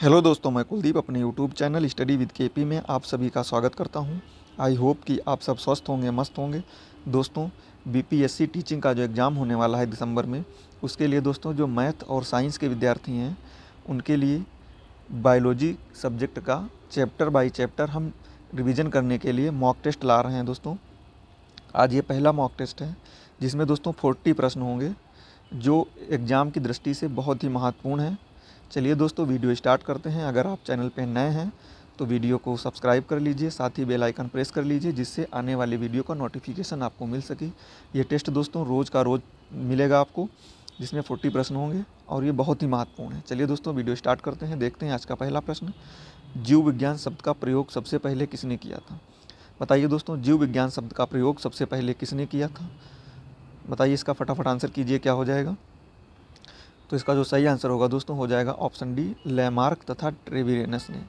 Hello दोस्तों, मैं कुलदीप अपने YouTube channel study with KP में आप सभी का स्वागत करता हूं। आई होप कि आप सब स्वस्थ होंगे, मस्त होंगे। दोस्तों, बीपीएससी टीचिंग का जो एग्ज़ाम होने वाला है दिसंबर में, उसके लिए दोस्तों जो मैथ और साइंस के विद्यार्थी हैं उनके लिए बायोलॉजी सब्जेक्ट का चैप्टर बाय चैप्टर हम रिवीजन करने के लिए मॉक टेस्ट ला रहे हैं। दोस्तों, आज ये पहला मॉक टेस्ट है जिसमें दोस्तों 40 प्रश्न होंगे जो एग्ज़ाम की दृष्टि से बहुत ही महत्वपूर्ण है। चलिए दोस्तों, वीडियो स्टार्ट करते हैं। अगर आप चैनल पर नए हैं तो वीडियो को सब्सक्राइब कर लीजिए, साथ ही बेल आइकन प्रेस कर लीजिए जिससे आने वाली वीडियो का नोटिफिकेशन आपको मिल सके। ये टेस्ट दोस्तों रोज़ का रोज़ मिलेगा आपको, जिसमें 40 प्रश्न होंगे और ये बहुत ही महत्वपूर्ण है। चलिए दोस्तों, वीडियो स्टार्ट करते हैं। देखते हैं आज का पहला प्रश्न। जीव विज्ञान शब्द का प्रयोग सबसे पहले किसने किया था? बताइए दोस्तों, जीव विज्ञान शब्द का प्रयोग सबसे पहले किसने किया था? बताइए, इसका फटाफट आंसर कीजिए, क्या हो जाएगा? तो इसका जो सही आंसर होगा दोस्तों हो जाएगा ऑप्शन डी, लेमार्क तथा ट्रेविरेनस ने।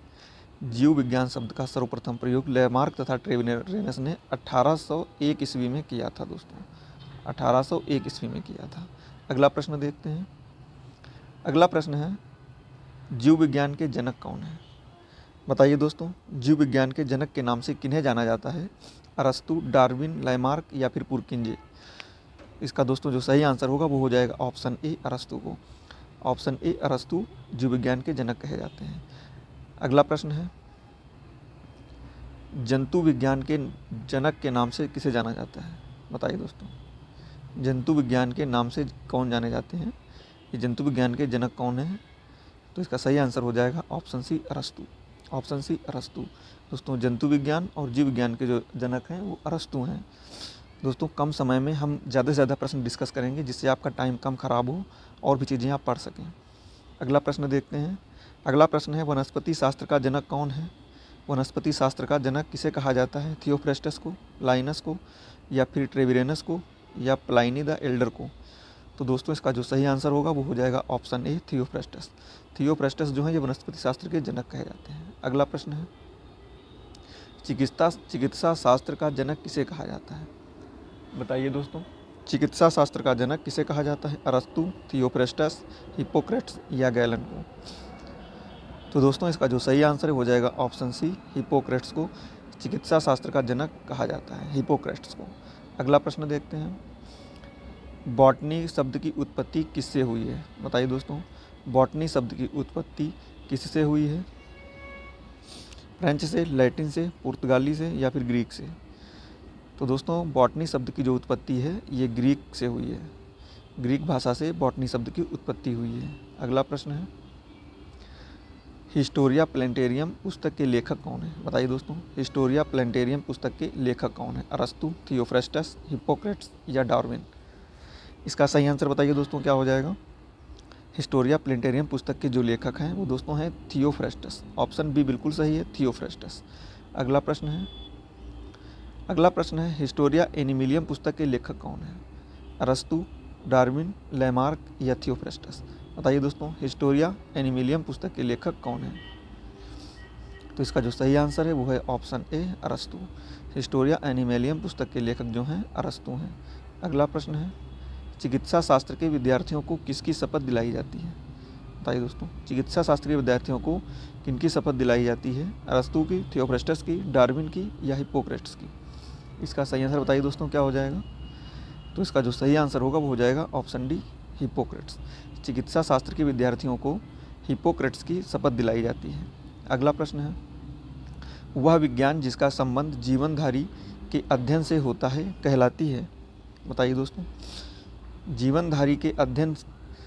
जीव विज्ञान शब्द का सर्वप्रथम प्रयोग लेमार्क तथा ट्रेविरेनस ने 1801 ईस्वी में किया था दोस्तों, 1801 ईस्वी में किया था। अगला प्रश्न देखते हैं। अगला प्रश्न है, जीव विज्ञान के जनक कौन है? बताइए दोस्तों, जीव विज्ञान के जनक के नाम से किन्हें जाना जाता है? अरस्तु, डार्विन, लेमार्क या फिर पुरकिंजे? इसका दोस्तों जो सही आंसर होगा वो हो जाएगा ऑप्शन ए, अरस्तु को। ऑप्शन ए, अरस्तु जीव विज्ञान के जनक कहे जाते हैं। अगला प्रश्न है, जंतु विज्ञान के जनक के नाम से किसे जाना जाता है? बताइए दोस्तों, जंतु विज्ञान के नाम से कौन जाने जाते हैं? ये जंतु विज्ञान के जनक कौन है? तो इसका सही आंसर हो जाएगा ऑप्शन सी, अरस्तु। ऑप्शन सी, अरस्तु। दोस्तों, जंतु विज्ञान और जीव विज्ञान के जो जनक हैं वो अरस्तु हैं। दोस्तों, कम समय में हम ज़्यादा से ज़्यादा प्रश्न डिस्कस करेंगे जिससे आपका टाइम कम ख़राब हो और भी चीज़ें आप पढ़ सकें। अगला प्रश्न देखते हैं। अगला प्रश्न है, वनस्पति शास्त्र का जनक कौन है? वनस्पति शास्त्र का जनक किसे कहा जाता है? थियोफ्रेस्टस को, लाइनस को या फिर ट्रेविरेनस को या प्लाइनी द एल्डर को? तो दोस्तों, इसका जो सही आंसर होगा वो हो जाएगा ऑप्शन ए, थियोफ्रेस्टस। थियोफ्रेस्टस जो है ये वनस्पति शास्त्र के जनक कहे जाते हैं। अगला प्रश्न है, चिकित्सा शास्त्र का जनक किसे कहा जाता है? बताइए दोस्तों, चिकित्सा शास्त्र का जनक किसे कहा जाता है? अरस्तु, थियोफ्रेस्टस, हिप्पोक्रेट्स या गैलन को? तो दोस्तों, इसका जो सही आंसर हो जाएगा ऑप्शन सी, हिप्पोक्रेट्स को चिकित्सा शास्त्र का जनक कहा जाता है, हिप्पोक्रेट्स को। अगला प्रश्न देखते हैं। बॉटनी शब्द की उत्पत्ति किससे हुई है? बताइए दोस्तों, बॉटनी शब्द की उत्पत्ति किससे हुई है? फ्रेंच से, लैटिन से, पुर्तगाली से या फिर ग्रीक से? तो दोस्तों, बॉटनी शब्द की जो उत्पत्ति है ये ग्रीक से हुई है। ग्रीक भाषा से बॉटनी शब्द की उत्पत्ति हुई है। अगला प्रश्न है, हिस्टोरिया प्लेनेटेरियम पुस्तक के लेखक कौन है? बताइए दोस्तों, हिस्टोरिया प्लेनेटेरियम पुस्तक के लेखक कौन है? अरस्तु, थियोफ्रेस्टस, हिप्पोक्रेट्स या डार्विन? इसका सही आंसर बताइए दोस्तों, क्या हो जाएगा? हिस्टोरिया प्लेनेटेरियम पुस्तक के जो लेखक हैं वो दोस्तों हैं थियोफ्रेस्टस। ऑप्शन बी बिल्कुल सही है, थियोफ्रेस्टस। अगला प्रश्न है। अगला प्रश्न है, हिस्टोरिया एनिमिलियम पुस्तक के लेखक कौन है? अरस्तु, डार्विन, लेमार्क या थियोफ्रेस्टस? बताइए दोस्तों, हिस्टोरिया एनिमिलियम पुस्तक के लेखक कौन है? तो इसका जो सही आंसर है वो है ऑप्शन ए, अरस्तु। हिस्टोरिया एनिमिलियम पुस्तक के लेखक जो हैं अरस्तु हैं। अगला प्रश्न है, चिकित्सा शास्त्र के विद्यार्थियों को किसकी शपथ दिलाई जाती है? बताइए दोस्तों, चिकित्सा शास्त्र के विद्यार्थियों को किनकी शपथ दिलाई जाती है? अरस्तु की, थियोफ्रेस्टस की, डार्विन की या हिप्पोक्रेट्स की? इसका सही आंसर बताइए दोस्तों, क्या हो जाएगा? तो इसका जो सही आंसर होगा वो हो जाएगा ऑप्शन डी, हिप्पोक्रेट्स। चिकित्सा शास्त्र के विद्यार्थियों को हिप्पोक्रेट्स की शपथ दिलाई जाती है। अगला प्रश्न है, वह विज्ञान जिसका संबंध जीवनधारी के अध्ययन से होता है कहलाती है? बताइए दोस्तों, जीवनधारी के अध्ययन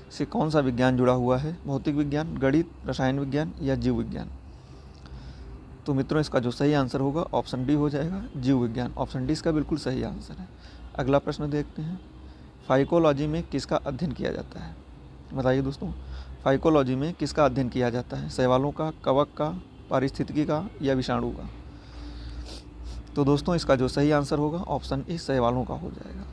से कौन सा विज्ञान जुड़ा हुआ है? भौतिक विज्ञान, गणित, रसायन विज्ञान या जीव विज्ञान? तो मित्रों, इसका जो सही आंसर होगा ऑप्शन डी हो जाएगा, जीव विज्ञान। ऑप्शन डी इसका बिल्कुल सही आंसर है। अगला प्रश्न देखते हैं। फाइकोलॉजी में किसका अध्ययन किया जाता है? बताइए दोस्तों, फाइकोलॉजी में किसका अध्ययन किया जाता है? शैवालों का, कवक का, पारिस्थितिकी का या विषाणु का? तो दोस्तों, इसका जो सही आंसर होगा ऑप्शन ए, शैवालों का हो जाएगा।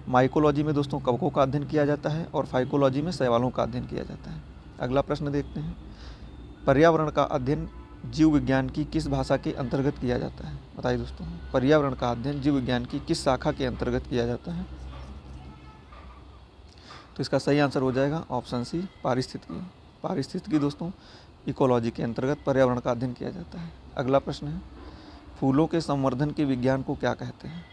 माइकोलॉजी में दोस्तों कवकों का अध्ययन किया जाता है और फाइकोलॉजी में शैवालों का अध्ययन किया जाता है। अगला प्रश्न देखते हैं। पर्यावरण का अध्ययन जीव विज्ञान की किस भाषा के अंतर्गत किया जाता है? बताइए दोस्तों, पर्यावरण का अध्ययन जीव विज्ञान की किस शाखा के अंतर्गत किया जाता है? तो इसका सही आंसर हो जाएगा ऑप्शन सी, पारिस्थितिकी। पारिस्थितिकी दोस्तों इकोलॉजी के अंतर्गत पर्यावरण का अध्ययन किया जाता है। अगला प्रश्न है, फूलों के संवर्धन के विज्ञान को क्या कहते हैं?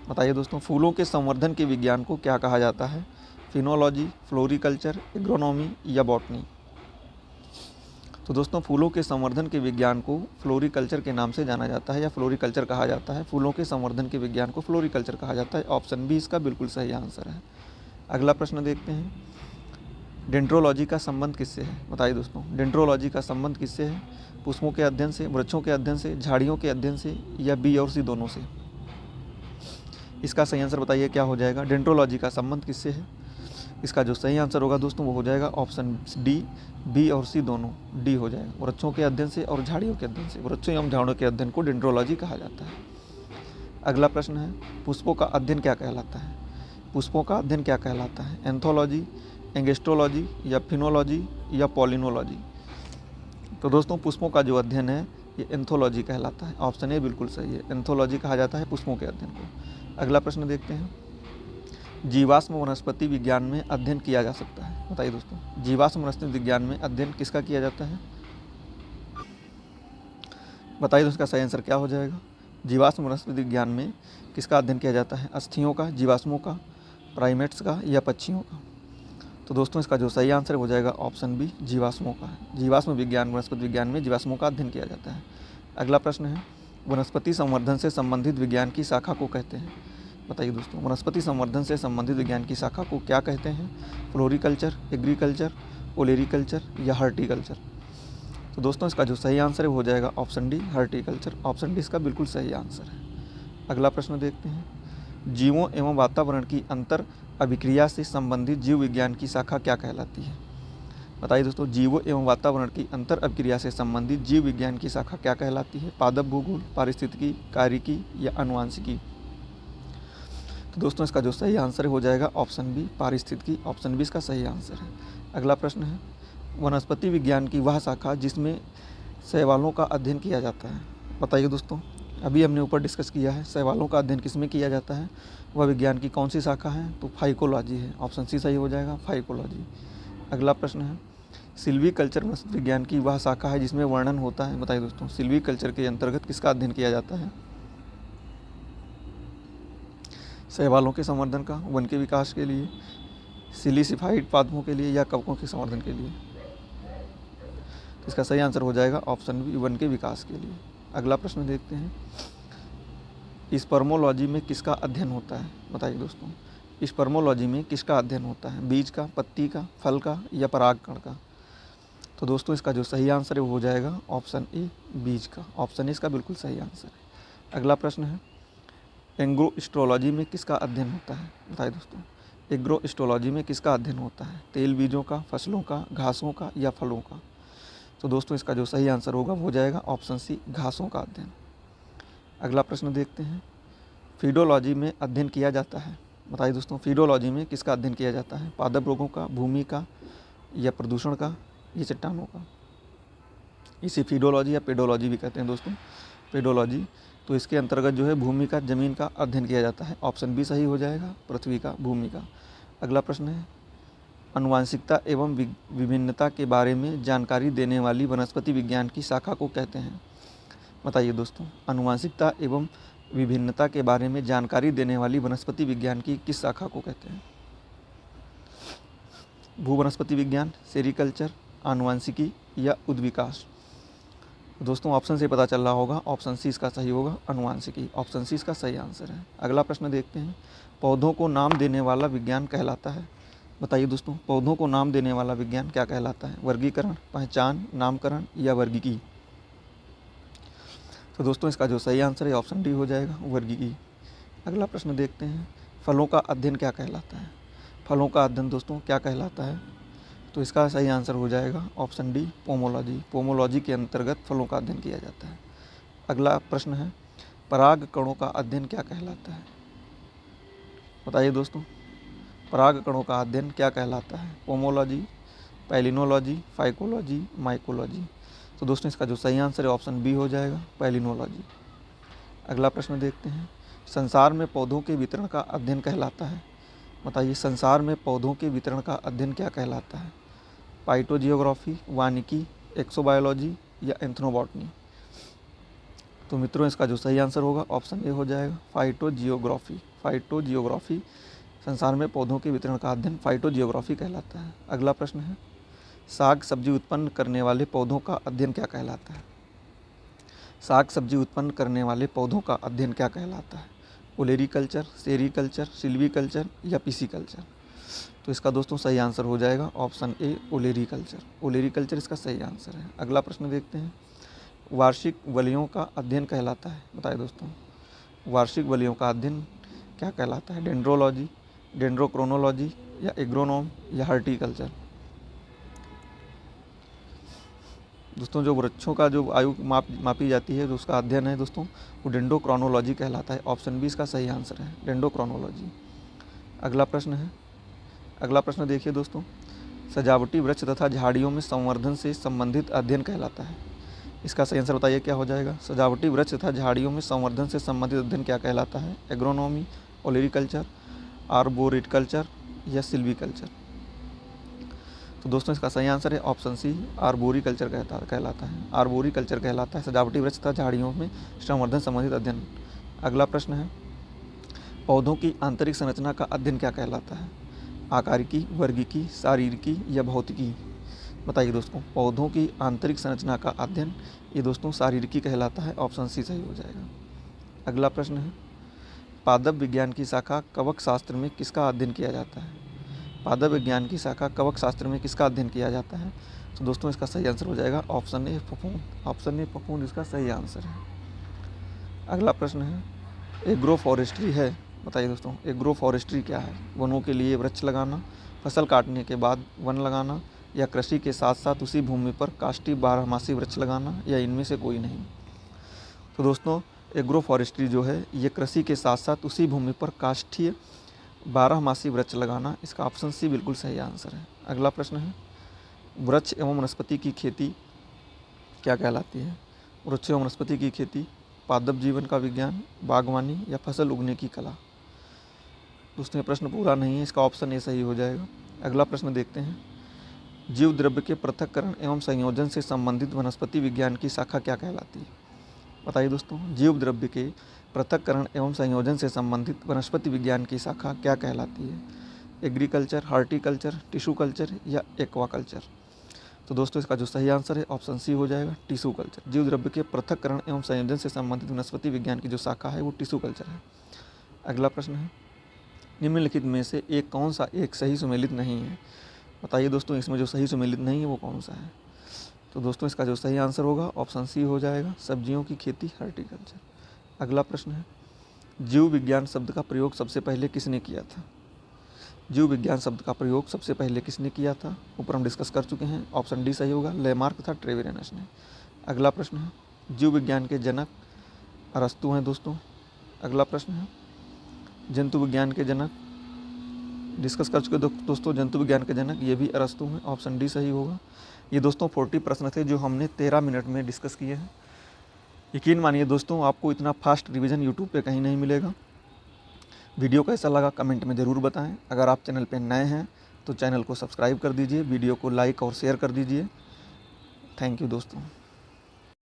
बताइए दोस्तों, फूलों के संवर्धन के विज्ञान को क्या कहा जाता है? फिनोलॉजी, फ्लोरिकल्चर, एग्रोनॉमी या बॉटनी? तो दोस्तों, फूलों के संवर्धन के विज्ञान को फ्लोरिकल्चर के नाम से जाना जाता है या फ्लोरिकल्चर कहा जाता है। फूलों के संवर्धन के विज्ञान को फ्लोरिकल्चर कहा जाता है। ऑप्शन बी इसका बिल्कुल सही आंसर है। अगला प्रश्न देखते हैं, डेंड्रोलॉजी का संबंध किससे है? बताइए दोस्तों, डेंड्रोलॉजी का संबंध किससे है? पुष्पों के अध्ययन से, वृक्षों के अध्ययन से, झाड़ियों के अध्ययन से या बी और सी दोनों से? इसका सही आंसर बताइए क्या हो जाएगा? डेंड्रोलॉजी का संबंध किससे है? इसका जो सही आंसर होगा दोस्तों वो हो जाएगा ऑप्शन डी, बी और सी दोनों, डी हो जाएगा, वृक्षों के अध्ययन से और झाड़ियों के अध्ययन से। वृक्षों एवं झाड़ियों के अध्ययन को डेंड्रोलॉजी कहा जाता है। अगला प्रश्न है, पुष्पों का अध्ययन क्या कहलाता है? पुष्पों का अध्ययन क्या कहलाता है? एंथोलॉजी, एंगेस्ट्रोलॉजी या फिनोलॉजी या पॉलिनोलॉजी? तो दोस्तों, पुष्पों का जो अध्ययन है ये एंथोलॉजी कहलाता है। ऑप्शन ए बिल्कुल सही है, एंथोलॉजी कहा जाता है पुष्पों के अध्ययन को। अगला प्रश्न देखते हैं, जीवाश्म वनस्पति विज्ञान में अध्ययन किया जा सकता है? बताइए दोस्तों, जीवाश्म वनस्पति विज्ञान में अध्ययन किसका किया जाता है? बताइए दोस्तों, इसका सही आंसर क्या हो जाएगा? जीवाश्म वनस्पति विज्ञान में किसका अध्ययन किया जाता है? अस्थियों का, जीवाश्मों का, प्राइमेट्स का या पक्षियों का? तो दोस्तों, इसका जो सही आंसर हो जाएगा ऑप्शन बी, जीवाश्मों का है। जीवाश्म विज्ञान, वनस्पति विज्ञान में जीवाश्मों का अध्ययन किया जाता है। अगला प्रश्न है, वनस्पति संवर्धन से संबंधित विज्ञान की शाखा को कहते हैं? बताइए दोस्तों, वनस्पति संवर्धन से संबंधित विज्ञान की शाखा को क्या कहते हैं? फ्लोरिकल्चर, एग्रीकल्चर, ओलेरिकल्चर या हॉर्टिकल्चर? तो दोस्तों, इसका जो सही आंसर है वो हो जाएगा option D, horticulture. Option D इसका बिल्कुल सही आंसर है। अगला प्रश्न देखते हैं, जीवों एवं वातावरण की अंतर अभिक्रिया से संबंधित जीव विज्ञान की शाखा क्या कहलाती है? बताइए दोस्तों, जीवों एवं वातावरण की अंतर अभिक्रिया से संबंधित जीव विज्ञान की शाखा क्या कहलाती है? पादप भूगोल, पारिस्थितिकी, कार्यिकी या आनुवांशिकी? तो दोस्तों, इसका जो सही आंसर हो जाएगा ऑप्शन बी, पारिस्थितिकी। ऑप्शन बी इसका सही आंसर है। अगला प्रश्न है, वनस्पति विज्ञान की वह शाखा जिसमें शैवालों का अध्ययन किया जाता है? बताइए दोस्तों, अभी हमने ऊपर डिस्कस किया है शैवालों का अध्ययन किसमें किया जाता है, वह विज्ञान की कौन सी शाखा है? तो फाइकोलॉजी है। ऑप्शन सी सही हो जाएगा, फाइकोलॉजी। अगला प्रश्न है, सिल्वीकल्चर वनस्पति विज्ञान की वह शाखा है जिसमें वर्णन होता है? बताइए दोस्तों, सिल्वीकल्चर के अंतर्गत किसका अध्ययन किया जाता है? शैवालों के संवर्धन का, वन के विकास के लिए, सिलिसिफाइड पादपों के लिए या कवकों के संवर्धन के लिए? तो इसका सही आंसर हो जाएगा ऑप्शन बी, वन के विकास के लिए। अगला प्रश्न देखते हैं, स्पर्मोलॉजी में किसका अध्ययन होता है? बताइए दोस्तों, स्पर्मोलॉजी में किसका अध्ययन होता है? बीज का, पत्ती का, फल का या परागकण का? तो दोस्तों, इसका जो सही आंसर है वो हो जाएगा ऑप्शन ए, बीज का। ऑप्शन ए इसका बिल्कुल सही आंसर है। अगला प्रश्न है, एग्रोस्ट्रोलॉजी में किसका अध्ययन होता है? बताइए दोस्तों, एग्रोस्ट्रोलॉजी में किसका अध्ययन होता है? तेल बीजों का, फसलों का, घासों का या फलों का? तो दोस्तों, इसका जो सही आंसर होगा वो हो जाएगा ऑप्शन सी, घासों का अध्ययन। अगला प्रश्न देखते हैं, फीडोलॉजी में अध्ययन किया जाता है? बताइए दोस्तों, फीडोलॉजी में किसका अध्ययन किया जाता है? पादप रोगों का, भूमि का या प्रदूषण का या चट्टानों का? इसे फीडोलॉजी या पेडोलॉजी भी कहते हैं दोस्तों, पेडोलॉजी। तो इसके अंतर्गत जो है भूमि का, जमीन का अध्ययन किया जाता है। ऑप्शन बी सही हो जाएगा, पृथ्वी का, भूमि का। अगला प्रश्न है, आनुवांशिकता एवं विभिन्नता के बारे में जानकारी देने वाली वनस्पति विज्ञान की शाखा को कहते हैं? बताइए दोस्तों, आनुवांशिकता एवं विभिन्नता के बारे में जानकारी देने वाली वनस्पति विज्ञान की किस शाखा को कहते हैं? भूवनस्पति विज्ञान, सेरिकल्चर, आनुवांशिकी या उद्विकास? दोस्तों, ऑप्शन से पता चल रहा होगा, ऑप्शन सी इसका सही होगा, आनुवांशिकी। ऑप्शन सी इसका सही आंसर है। अगला प्रश्न देखते हैं, पौधों को नाम देने वाला विज्ञान कहलाता है? बताइए दोस्तों, पौधों को नाम देने वाला विज्ञान क्या कहलाता है? वर्गीकरण, पहचान, नामकरण या वर्गीकी? तो दोस्तों, इसका जो सही आंसर है ऑप्शन डी हो जाएगा, वर्गीकी। अगला प्रश्न देखते हैं, फलों का अध्ययन क्या कहलाता है? फलों का अध्ययन दोस्तों क्या कहलाता है? तो इसका सही आंसर हो जाएगा ऑप्शन डी, पोमोलॉजी। पोमोलॉजी के अंतर्गत फलों का अध्ययन किया जाता है। अगला प्रश्न है, पराग कणों का अध्ययन क्या कहलाता है? बताइए दोस्तों, पराग कणों का अध्ययन क्या कहलाता है? Pomology, palynology, phycology, mycology? तो दोस्तों, इसका जो सही आंसर है ऑप्शन बी हो जाएगा, पैलिनोलॉजी। अगला प्रश्न देखते हैं, संसार में पौधों के वितरण का अध्ययन कहलाता है? बताइए, संसार में पौधों के वितरण का अध्ययन क्या कहलाता है? पाइटोजियोग्राफी, वानिकी, एक्सोबायोलॉजी या एंथ्रोबॉटनी। तो मित्रों इसका जो सही आंसर होगा ऑप्शन ए हो जाएगा फाइटोजियोग्राफी। फाइटोजियोग्राफी संसार में पौधों के वितरण का अध्ययन फाइटोजियोग्राफी कहलाता है। अगला प्रश्न है, साग सब्जी उत्पन्न करने वाले पौधों का अध्ययन क्या कहलाता है? साग सब्जी उत्पन्न करने वाले पौधों का अध्ययन क्या कहलाता है? ओलेरीकल्चर, सेरीकल्चर, सिल्वीकल्चर या पिसीकल्चर। तो इसका दोस्तों सही आंसर हो जाएगा ऑप्शन ए ओलेरीकल्चर। ओलेरीकल्चर इसका सही आंसर है। अगला प्रश्न देखते हैं, वार्षिक वलयों का अध्ययन कहलाता है। बताइए दोस्तों, वार्षिक वलयों का अध्ययन क्या कहलाता है? डेंड्रोलॉजी, डेंड्रोक्रोनोलॉजी या एग्रोनोम या हॉर्टिकल्चर। दोस्तों जो वृक्षों का जो आयु मापी जाती है, जो उसका अध्ययन है दोस्तों, वो डेंड्रोक्रोनोलॉजी कहलाता है। ऑप्शन बी इसका सही आंसर है, डेंड्रोक्रोनोलॉजी। अगला प्रश्न है, अगला प्रश्न देखिए दोस्तों, सजावटी वृक्ष तथा झाड़ियों में संवर्धन से संबंधित अध्ययन कहलाता है। इसका सही आंसर बताइए क्या हो जाएगा? सजावटी वृक्ष तथा झाड़ियों में संवर्धन से संबंधित अध्ययन क्या कहलाता है? एग्रोनॉमी, ओलेरीकल्चर, आर्बोरिकल्चर या सिल्वीकल्चर। तो दोस्तों इसका सही आंसर है ऑप्शन सी, आर्बोरिकल्चर कहलाता है। आर्बोरिकल्चर कहलाता है सजावटी वृक्ष तथा झाड़ियों में संवर्धन संबंधित अध्ययन। अगला प्रश्न है, पौधों की आंतरिक संरचना का अध्ययन क्या कहलाता है? आकारिकी, वर्गीकी, शारीरिकी या भौतिकी। बताइए दोस्तों, पौधों की आंतरिक संरचना का अध्ययन ये दोस्तों शारीरिकी कहलाता है। ऑप्शन सी सही हो जाएगा। अगला प्रश्न है, पादप विज्ञान की शाखा कवक शास्त्र में किसका अध्ययन किया जाता है? पादप विज्ञान की शाखा कवक शास्त्र में किसका अध्ययन किया जाता है? तो दोस्तों इसका सही आंसर हो जाएगा ऑप्शन ए फफूंद। ऑप्शन ए फफूंद इसका सही आंसर है। अगला प्रश्न है, एग्रो फॉरेस्ट्री है। बताइए दोस्तों, एग्रो फॉरेस्ट्री क्या है? वनों के लिए वृक्ष लगाना, फसल काटने के बाद वन लगाना या कृषि के साथ साथ उसी भूमि पर काष्ठीय बारहमासी वृक्ष लगाना या इनमें से कोई नहीं। तो दोस्तों एग्रो फॉरेस्ट्री जो है ये कृषि के साथ साथ उसी भूमि पर काष्ठीय बारहमासी वृक्ष लगाना, इसका ऑप्शन सी बिल्कुल सही आंसर है। अगला प्रश्न है, वृक्ष एवं वनस्पति की खेती क्या कहलाती है? वृक्ष एवं वनस्पति की खेती, पादप जीवन का विज्ञान, बागवानी या फसल उगने की कला। दोस्तों ये प्रश्न पूरा नहीं है, इसका ऑप्शन ए सही हो जाएगा। अगला प्रश्न देखते हैं, जीव द्रव्य के पृथक्करण एवं संयोजन से संबंधित वनस्पति विज्ञान की शाखा क्या कहलाती है? बताइए दोस्तों, जीव द्रव्य के पृथक्करण एवं संयोजन से संबंधित वनस्पति विज्ञान की शाखा क्या कहलाती है? एग्रीकल्चर, हॉर्टिकल्चर, टिश्यू कल्चर या एक्वाकल्चर। तो दोस्तों इसका जो सही आंसर है ऑप्शन सी हो जाएगा, टिश्यू कल्चर। जीव द्रव्य के पृथक्करण एवं संयोजन से संबंधित वनस्पति विज्ञान की जो शाखा है वो टिश्यू कल्चर है। अगला प्रश्न है, निम्नलिखित में से एक कौन सा एक सही सुमेलित नहीं है? बताइए दोस्तों, इसमें जो सही सुमेलित नहीं है वो कौन सा है? तो दोस्तों इसका जो सही आंसर होगा ऑप्शन सी हो जाएगा, सब्जियों की खेती, हॉर्टिकल्चर। अगला प्रश्न है, जीव विज्ञान शब्द का प्रयोग सबसे पहले किसने किया था? जीव विज्ञान शब्द का प्रयोग सबसे पहले किसने किया था? ऊपर हम डिस्कस कर चुके हैं। ऑप्शन डी सही होगा, लेमार्क तथा ट्रेवियनस ने। अगला प्रश्न है, जीव विज्ञान के जनक अरस्तु हैं दोस्तों। अगला प्रश्न है, जंतु विज्ञान के जनक डिस्कस कर चुके दोस्तों, जंतु विज्ञान के जनक ये भी अरस्तु हैं। ऑप्शन डी सही होगा। ये दोस्तों 40 प्रश्न थे जो हमने 13 मिनट में डिस्कस किए हैं। यकीन मानिए दोस्तों, आपको इतना फास्ट रिवीजन यूट्यूब पे कहीं नहीं मिलेगा। वीडियो कैसा लगा कमेंट में ज़रूर बताएं। अगर आप चैनल पे नए हैं तो चैनल को सब्सक्राइब कर दीजिए, वीडियो को लाइक और शेयर कर दीजिए। थैंक यू दोस्तों।